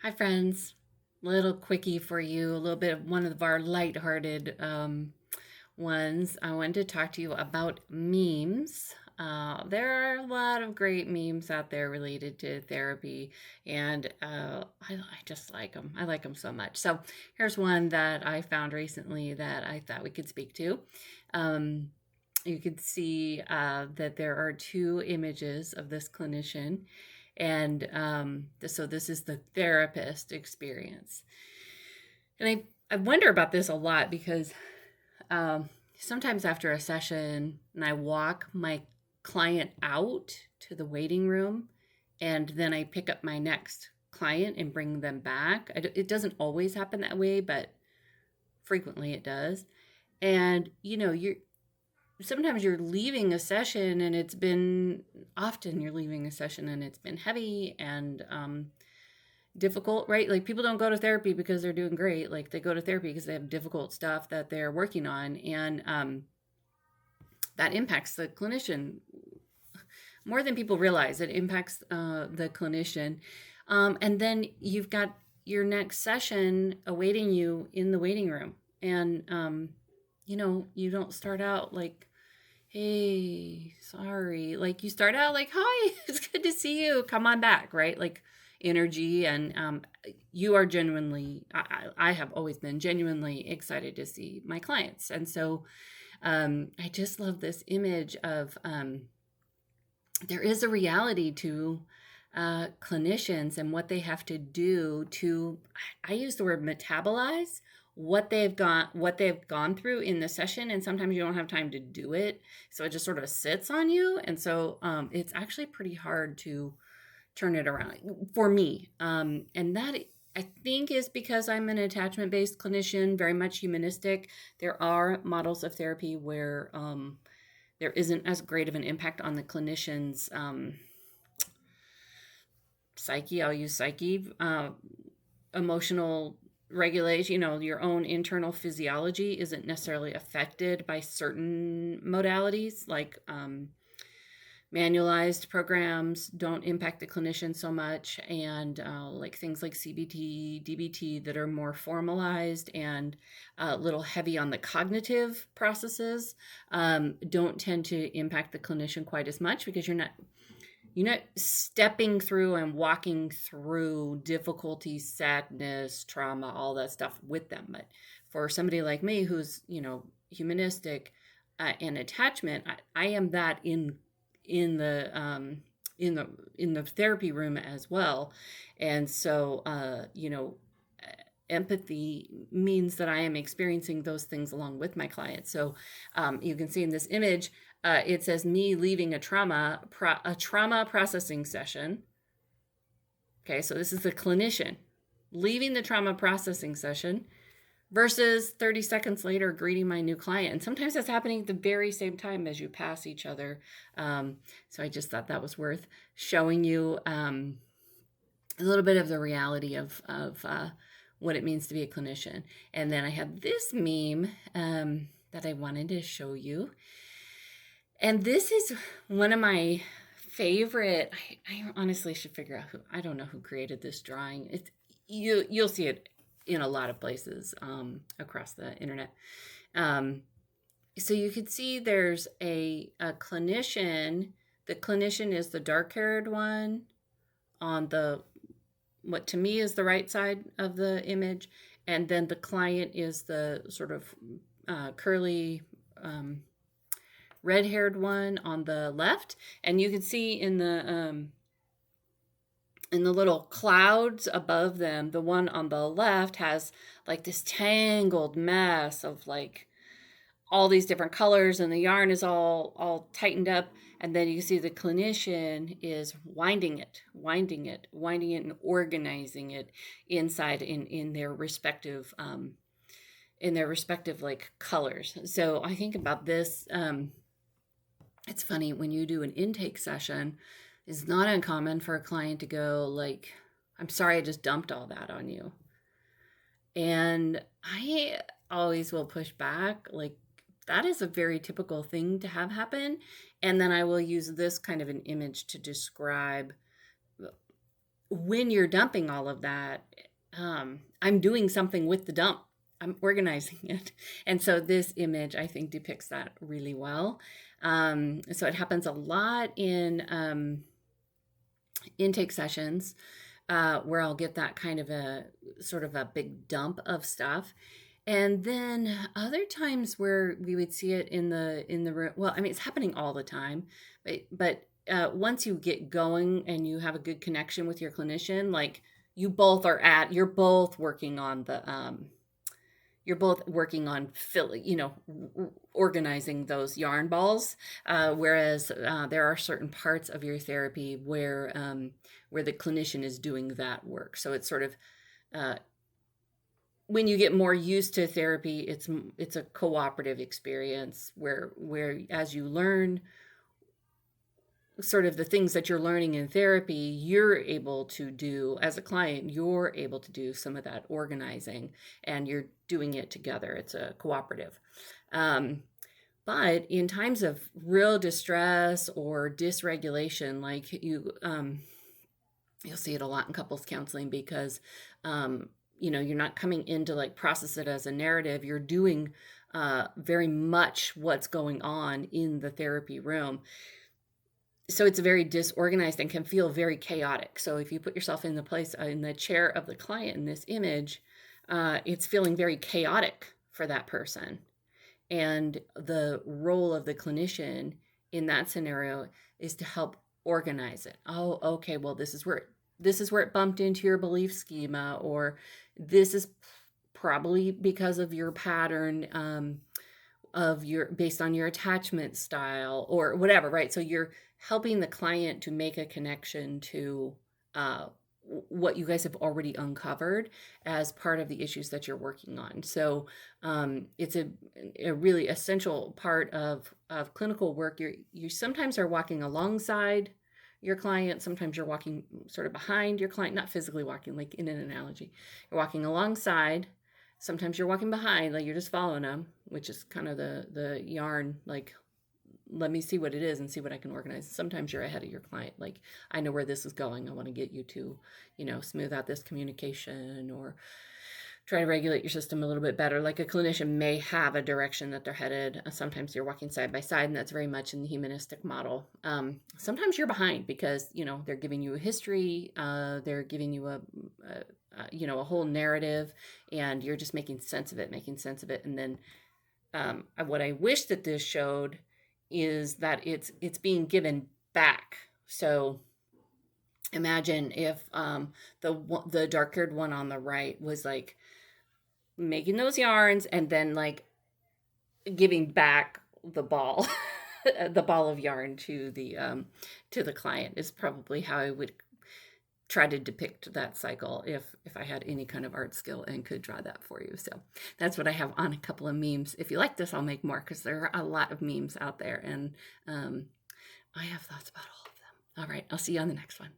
Hi, friends. Little quickie for you, a little bit of one of our lighthearted ones. I wanted to talk to you about memes. There are a lot of great memes out there related to therapy, and I just like them. I like them so much. So here's one that I found recently that I thought we could speak to. Um, you could see that there are two images of this clinician, and so this is the therapist experience. And I wonder about this a lot because um, sometimes after a session, and I walk my client out to the waiting room, and then I pick up my next client and bring them back. It doesn't always happen that way, but frequently it does. And you're sometimes you're leaving a session and it's been often you're leaving a session and it's been heavy and difficult, right? Like people don't go to therapy because they're doing great. Like they go to therapy because they have difficult stuff that they're working on, and that impacts the clinician more than people realize. It impacts the clinician, and then you've got your next session awaiting you in the waiting room, and you don't start out like, hey, sorry. Like you start out like, hi, it's good to see you. Come on back, right? Like energy. And you are genuinely, I have always been genuinely excited to see my clients. And so I just love this image of there is a reality to clinicians and what they have to do to, I use the word metabolize what they've gone through in the session, and sometimes you don't have time to do it, so it just sort of sits on you. And so it's actually pretty hard to turn it around for me, and that I think is because I'm an attachment based clinician, very much humanistic. There are models of therapy where there isn't as great of an impact on the clinician's psyche. I'll use psyche, emotional regulation. Your own internal physiology isn't necessarily affected by certain modalities, like manualized programs don't impact the clinician so much, and like things like CBT, DBT that are more formalized and a little heavy on the cognitive processes don't tend to impact the clinician quite as much, because you're not stepping through and walking through difficulty, sadness, trauma, all that stuff with them. But for somebody like me who's humanistic and attachment, I am that in the in the therapy room as well. And so empathy means that I am experiencing those things along with my clients. So you can see in this image, it says me leaving a trauma processing session. Okay, so this is the clinician leaving the trauma processing session versus 30 seconds later greeting my new client. And sometimes that's happening at the very same time as you pass each other. So I just thought that was worth showing you a little bit of the reality of what it means to be a clinician. And then I have this meme that I wanted to show you. And this is one of my favorite. I honestly should figure out who. I don't know who created this drawing. You'll see it in a lot of places across the internet. So you can see there's a clinician. The clinician is the dark-haired one on the what to me is the right side of the image, and then the client is the sort of curly red-haired one on the left. And you can see in the little clouds above them, the one on the left has like this tangled mess of like all these different colors, and the yarn is all tightened up. And then you see the clinician is winding it, and organizing it inside in their respective like colors. So I think about this. It's funny when you do an intake session, it's not uncommon for a client to go like, I'm sorry, I just dumped all that on you. And I always will push back, like, that is a very typical thing to have happen. And then I will use this kind of an image to describe when you're dumping all of that, I'm doing something with the dump. I'm organizing it. And so this image, I think, depicts that really well. So it happens a lot in intake sessions where I'll get that kind of a sort of a big dump of stuff. And then other times where we would see it in the room. Well, I mean, it's happening all the time, but once you get going and you have a good connection with your clinician, like you're both working on organizing those yarn balls. Whereas there are certain parts of your therapy where the clinician is doing that work. So it's sort of uh, when you get more used to therapy, it's a cooperative experience where as you learn sort of the things that you're learning in therapy, you're able to do as a client, you're able to do some of that organizing, and you're doing it together. It's a cooperative. But in times of real distress or dysregulation, like you'll see it a lot in couples counseling because, you're not coming in to like process it as a narrative. You're doing very much what's going on in the therapy room. So it's very disorganized and can feel very chaotic. So if you put yourself in the place in the chair of the client in this image, it's feeling very chaotic for that person. And the role of the clinician in that scenario is to help organize it. Oh, okay, well, this is where it bumped into your belief schema, or this is probably because of your pattern based on your attachment style or whatever, right? So you're helping the client to make a connection to what you guys have already uncovered as part of the issues that you're working on. So it's a really essential part of clinical work. You sometimes are walking alongside your client. Sometimes you're walking sort of behind your client, not physically walking, like in an analogy. You're walking alongside. Sometimes you're walking behind, like you're just following them, which is kind of the yarn, like, let me see what it is and see what I can organize. Sometimes you're ahead of your client. Like, I know where this is going. I want to get you to, smooth out this communication or try to regulate your system a little bit better. Like a clinician may have a direction that they're headed. Sometimes you're walking side by side, and that's very much in the humanistic model. Sometimes you're behind because, they're giving you a history. They're giving you a whole narrative, and you're just making sense of it. And then what I wish that this showed is that it's being given back. So imagine if the dark-haired one on the right was like making those yarns and then like giving back the ball the ball of yarn to the client is probably how I would try to depict that cycle if I had any kind of art skill and could draw that for you. So that's what I have on a couple of memes. If you like this, I'll make more because there are a lot of memes out there, and I have thoughts about all of them. All right, I'll see you on the next one.